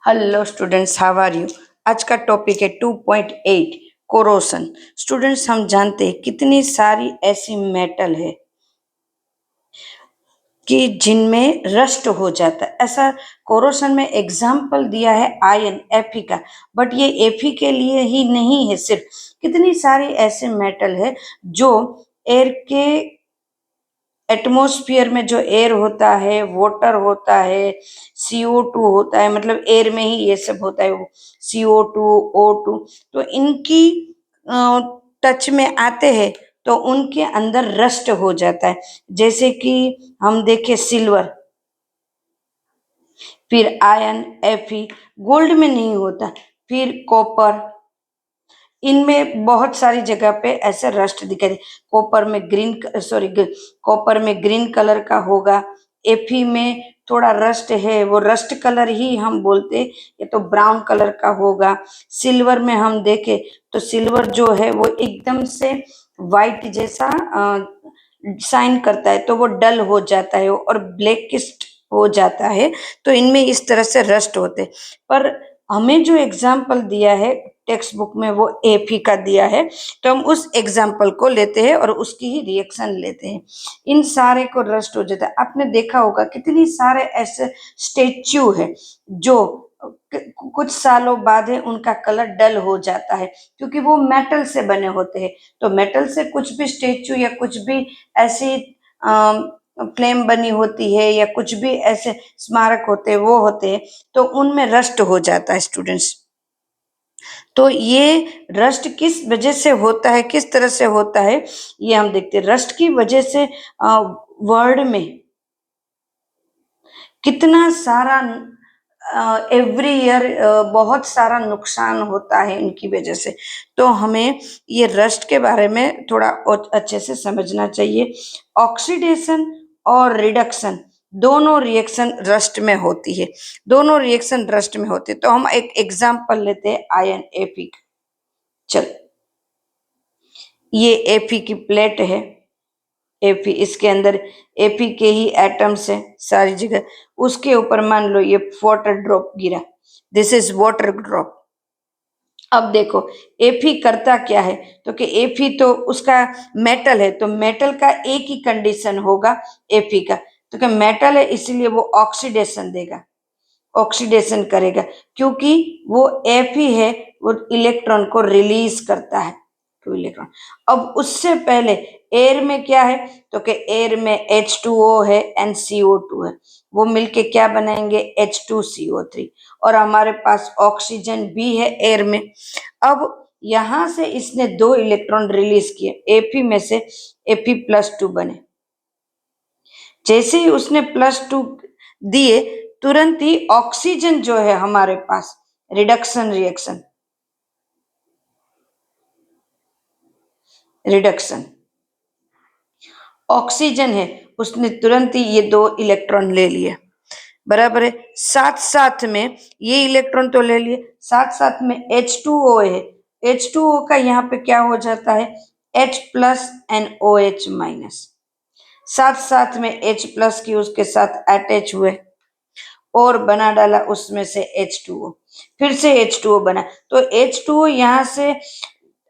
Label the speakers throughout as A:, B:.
A: Hello students, how are you. आज का topic है 2.8 कोरोशन। स्टूडेंट्स, हम जानते हैं कितनी सारी ऐसी मेटल है कि जिनमें रस्ट हो जाता है। ऐसा कोरोशन में एग्जाम्पल दिया है आयन एफी का, बट ये एफी के लिए ही नहीं है, सिर्फ कितनी सारी ऐसे मेटल है जो एयर के एटमॉस्फेयर में जो एयर होता है, वाटर होता है, CO2 होता है, मतलब एयर में ही ये सब होता है, वो CO2 O2, तो इनकी टच में आते हैं तो उनके अंदर रस्ट हो जाता है। जैसे कि हम देखें सिल्वर, फिर आयन Fe, गोल्ड में नहीं होता, फिर कॉपर, इनमें बहुत सारी जगह पे ऐसे रस्ट दिखाई दे। कॉपर में ग्रीन कलर का होगा, एफी में थोड़ा रस्ट है, वो रस्ट कलर ही हम बोलते, ये तो ब्राउन कलर का होगा। सिल्वर में हम देखें तो सिल्वर जो है वो एकदम से वाइट जैसा शाइन करता है, तो वो डल हो जाता है और ब्लैकिस्ट हो जाता है। तो इनमें इस तरह से रस्ट होते, पर हमें जो एग्जाम्पल दिया है टेक्स्ट बुक में वो एफी का दिया है, तो हम उस एग्जाम्पल को लेते हैं और उसकी ही रिएक्शन लेते हैं। इन सारे को रस्ट हो जाता है। आपने देखा होगा कितनी सारे ऐसे स्टेच्यू है जो कुछ सालों बाद है उनका कलर डल हो जाता है, क्योंकि वो मेटल से बने होते हैं। तो मेटल से कुछ भी स्टेच्यू या कुछ भी ऐसी फ्लेम बनी होती है या कुछ भी ऐसे स्मारक होते हैं, वो होते हैं, तो उनमें रस्ट हो जाता है स्टूडेंट्स। तो ये रस्ट किस वजह से होता है, किस तरह से होता है, ये हम देखते हैं। रस्ट की वजह से वर्ल्ड में कितना सारा एवरी ईयर बहुत सारा नुकसान होता है इनकी वजह से। तो हमें ये रस्ट के बारे में थोड़ा अच्छे से समझना चाहिए। ऑक्सीडेशन और रिडक्शन दोनों रिएक्शन रस्ट में होती है, दोनों रिएक्शन रस्ट में होते हैं। तो हम एक एग्जांपल लेते हैं आयन एफी का। चल, ये एफी की प्लेट है, एफी, इसके अंदर एफी के ही एटम्स है सारी जगह। उसके ऊपर मान लो ये वाटर ड्रॉप गिरा, दिस इज वाटर ड्रॉप। अब देखो एफी करता क्या है, तो कि एफी तो उसका मेटल है, तो मेटल का एक ही कंडीशन होगा एफी का, तो कि मेटल है इसलिए वो ऑक्सीडेशन देगा, ऑक्सीडेशन करेगा, क्योंकि वो Fe है, वो इलेक्ट्रॉन को रिलीज करता है, 2 इलेक्ट्रॉन। अब उससे पहले एयर में क्या है, तो कि एयर में H2O है, NCO2 है, वो मिलके क्या बनाएंगे, H2CO3, और हमारे पास ऑक्सीजन भी है एयर में। अब यहां से इसने 2 इलेक्ट्रॉन रिलीज किए, Fe में से Fe+2 बने। जैसे ही उसने +2 दिए, तुरंत ही ऑक्सीजन जो है हमारे पास, रिडक्शन रिएक्शन, रिडक्शन, ऑक्सीजन है, उसने तुरंत ही ये 2 इलेक्ट्रॉन ले लिए, बराबर है। साथ साथ में ये इलेक्ट्रॉन तो ले लिए, साथ साथ में H2O है, H2O का यहाँ पे क्या हो जाता है, H+NOH-, साथ साथ में H+ की उसके साथ अटैच हुए और बना डाला उसमें से H2O, फिर से H2O बना। तो H2O यहाँ से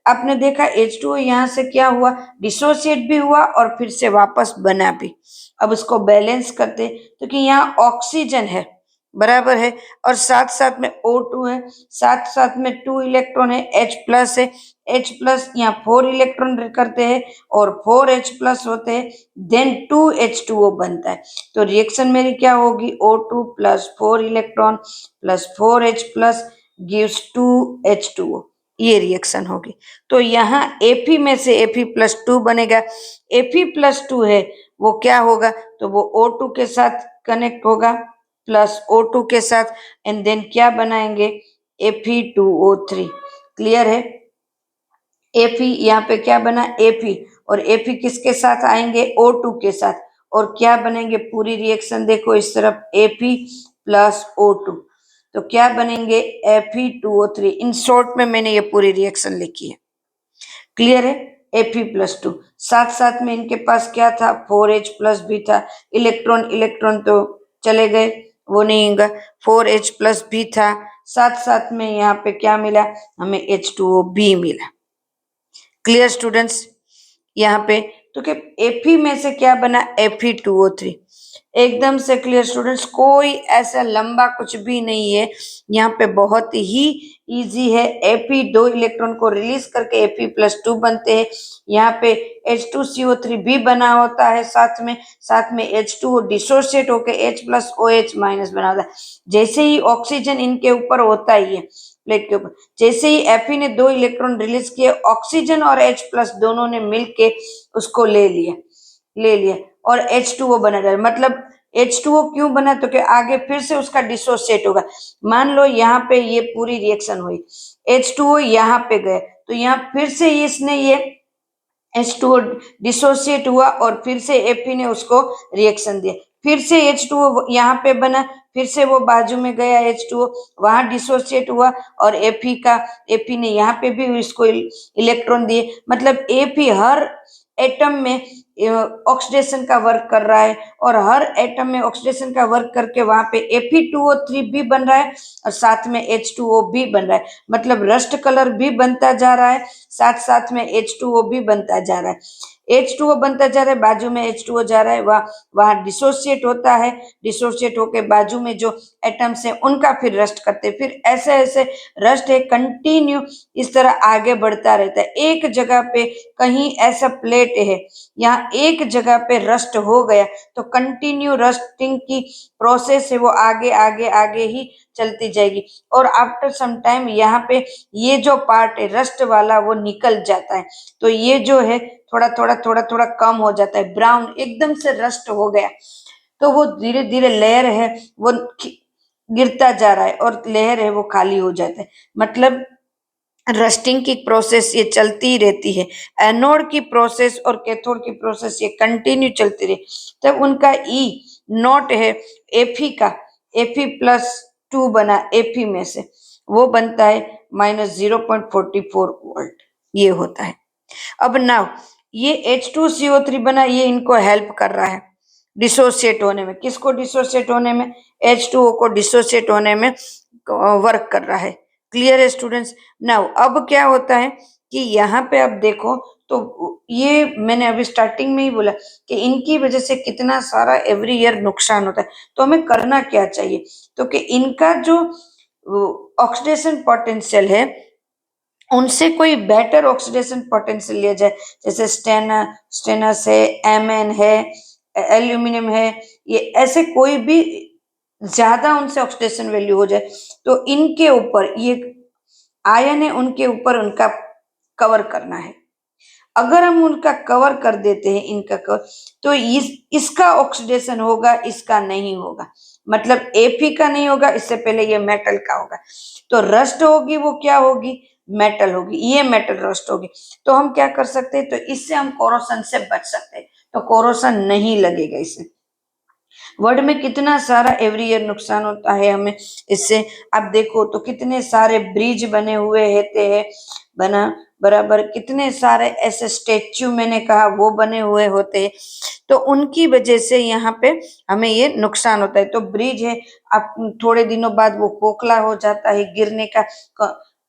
A: आपने देखा, H2O यहाँ से क्या हुआ, डिसोसिएट भी हुआ और फिर से वापस बना भी। अब उसको बैलेंस करते, तो कि यहाँ ऑक्सीजन है, बराबर है, और साथ साथ में O2 है, साथ साथ में 2 इलेक्ट्रॉन है, H+ है, H+ यहाँ 4 इलेक्ट्रॉन करते हैं और 4H+ होते हैं, देन 2H2O बनता है। तो रिएक्शन मेरी क्या होगी, O2 + 4 electron + 4H+ gives 2H2O, ये रिएक्शन होगी। तो यहाँ Fe में से Fe+2 बनेगा, Fe+2 है वो क्या होगा, तो वो O2 के साथ कनेक्ट होगा, प्लस O2 के साथ, एंड देन क्या बनाएंगे, Fe2O3। क्लियर है। Fe यहाँ पे क्या बना, Fe, और Fe किसके साथ आएंगे, O2 के साथ, और क्या बनेंगे, पूरी रिएक्शन देखो इस तरफ, Fe + O2, तो क्या बनेंगे, Fe2O3। इन शॉर्ट में मैंने ये पूरी रिएक्शन लिखी है। क्लियर है। Fe+2, साथ साथ में इनके पास क्या था, 4H+ भी था, इलेक्ट्रॉन इलेक्ट्रॉन तो चले गए, वो नहीं होगा। 4H प्लस भी था, साथ साथ में यहाँ पे क्या मिला हमें, H2O भी मिला। Clear students? यहाँ पे तो कि Fe में से क्या बना, Fe2O3। एकदम से क्लियर स्टूडेंट्स, कोई ऐसा लंबा कुछ भी नहीं है, यहाँ पे बहुत ही इजी है। Fe 2 इलेक्ट्रॉन को रिलीज करके Fe+2 बनते हैं। यहाँ पे H2CO3 भी बना होता है, साथ में H2O डिसोसिएट होके H+OH- बना होता है। जैसे ही ऑक्सीजन इनके ऊपर होता ही है प्लेट के ऊपर, जैसे ही Fe ने 2 इलेक्ट्रॉन रिलीज किए, ऑक्सीजन और H+ दोनों ने मिलके उसको ले लिया और H2O बना जाए। मतलब H2O क्यों बना, तो कि आगे फिर से उसका डिसोसिएट होगा। मान लो यहाँ पे ये पूरी रिएक्शन हुई, H2O यहाँ पे गए, तो यहाँ फिर से इसने ये H2O डिसोसिएट हुआ और फिर से Fe ने उसको रिएक्शन दिया, फिर से H2O यहाँ पे बना, फिर से वो बाजू में गया H2O, वहां डिसोसिएट हुआ और Fe ने यहाँ पे भी इसको इलेक्ट्रॉन दिए। मतलब Fe हर एटम में ऑक्सीडेशन का वर्क कर रहा है और हर एटम में ऑक्सीडेशन का वर्क करके वहां पे Fe2O3 भी बन रहा है और साथ में H2O भी बन रहा है। मतलब रस्ट कलर भी बनता जा रहा है, साथ साथ में H2O भी बनता जा रहा है। H2O बनता जा रहा है, बाजू में H2O जा रहा है, वहां डिसोसिएट होता है, डिसोसिएट होके बाजू में जो एटम्स है उनका फिर रस्ट करते हैं। फिर ऐसे ऐसे रस्ट है कंटिन्यू इस तरह आगे बढ़ता रहता है। एक जगह पे कहीं ऐसा प्लेट है, यहाँ एक जगह पे रस्ट हो गया तो कंटिन्यू रस्टिंग की प्रोसेस है वो आगे आगे आगे ही चलती जाएगी और आफ्टर सम टाइम यहाँ पे ये जो पार्ट है रस्ट वाला वो निकल जाता है। तो ये जो है थोड़ा थोड़ा कम हो जाता है, ब्राउन एकदम से रस्ट हो गया तो वो धीरे धीरे लेयर है वो गिरता जा रहा है और लेयर है वो खाली हो जाता है। मतलब रस्टिंग की प्रोसेस ये चलती ही रहती है। एनोड की प्रोसेस और कैथोड की प्रोसेस ये कंटिन्यू चलती रही। तब उनका ई नॉट है एफी का, Fe+2 बना Fe में से, वो बनता है -0.44 वोल्ट, ये होता है। अब नाउ ये H2CO3 बना, ये इनको हेल्प कर रहा है डिसोसिएट होने में। किसको डिसोसिएट होने में, H2O को डिसोसिएट होने में वर्क कर रहा है। क्लियर है स्टूडेंट्स? नाउ अब क्या होता है कि यहाँ पे आप देखो तो ये मैंने अभी स्टार्टिंग में ही बोला कि इनकी वजह से कितना सारा एवरी ईयर नुकसान होता है। तो हमें करना क्या चाहिए, तो कि इनका जो ऑक्सीडेशन पोटेंशियल है उनसे कोई बेटर ऑक्सीडेशन पोटेंशियल लिया जाए, जैसे स्टेनस है, Mn है, एल्यूमिनियम है, ये ऐसे कोई भी ज्यादा उनसे ऑक्सीडेशन वैल्यू हो जाए तो इनके ऊपर ये आयन है उनके ऊपर उनका कवर करना है। अगर हम उनका कवर कर देते हैं, इनका कवर, तो इसका ऑक्सीडेशन होगा, इसका नहीं होगा। मतलब Fe का नहीं होगा, इससे पहले ये मेटल का होगा। तो रस्ट होगी वो क्या होगी, मेटल होगी, ये मेटल रस्ट होगी। तो हम क्या कर सकते हैं, तो इससे हम कोरोसन से बच सकते हैं। तो कोरोसन नहीं लगेगा इससे। वर्ल्ड में कितना सारा एवरी ईयर नुकसान होता है हमें इससे। आप देखो तो कितने सारे ब्रिज बने हुए रहते हैं, बना बराबर, कितने सारे ऐसे स्टेच्यू मैंने कहा वो बने हुए होते हैं। तो उनकी वजह से यहाँ पे हमें ये नुकसान होता है। तो ब्रिज है, आप थोड़े दिनों बाद वो खोखला हो जाता है,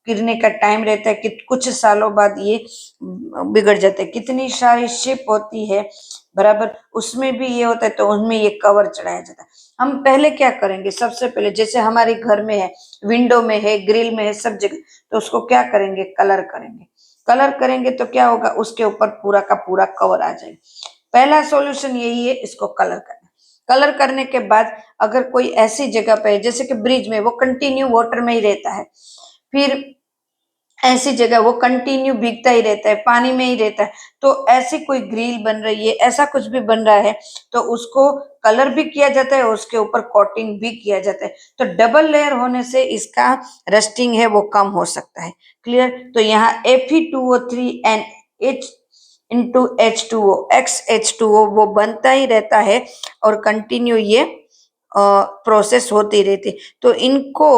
A: गिरने का टाइम रहता है कि कुछ सालों बाद ये बिगड़ जाता है। कितनी सारी शिप होती है बराबर, उसमें भी ये होता है, तो उनमें ये कवर चढ़ाया जाता है। हम पहले क्या करेंगे, सबसे पहले जैसे हमारे घर में है, विंडो में है, ग्रिल में है, सब जगह, तो उसको क्या करेंगे, कलर करेंगे। कलर करेंगे तो क्या होगा, उसके ऊपर पूरा का पूरा कवर आ जाएगा। पहला सॉल्यूशन यही है, इसको कलर करना। कलर करने के बाद अगर कोई ऐसी जगह पे है जैसे कि ब्रिज में, वो कंटिन्यू वाटर में ही रहता है, फिर ऐसी जगह वो कंटिन्यू भीगता ही रहता है, पानी में ही रहता है, तो ऐसी कोई ग्रिल बन रही है, ऐसा कुछ भी बन रहा है, तो उसको कलर भी किया जाता है और उसके ऊपर कोटिंग भी किया जाता है। तो डबल लेयर होने से इसका रस्टिंग है वो कम हो सकता है। क्लियर? तो यहाँ Fe2O3 एंड H2O XH2O वो बनता ही रहता है और कंटिन्यू ये प्रोसेस होती रहती है। तो इनको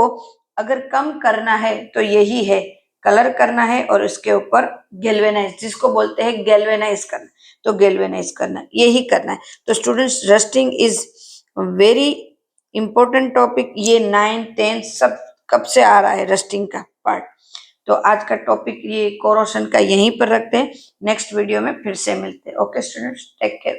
A: अगर कम करना है तो यही है, कलर करना है और उसके ऊपर गैल्वेनाइज, जिसको बोलते हैं गैल्वेनाइज करना, तो गैल्वेनाइज करना, यही करना है। तो students, rusting is very important topic ये 9, 10 सब कब से आ रहा है रस्टिंग का पार्ट। तो आज का टॉपिक ये कोरोशन का यहीं पर रखते हैं, नेक्स्ट वीडियो में फिर से मिलते हैं। Okay students, take care.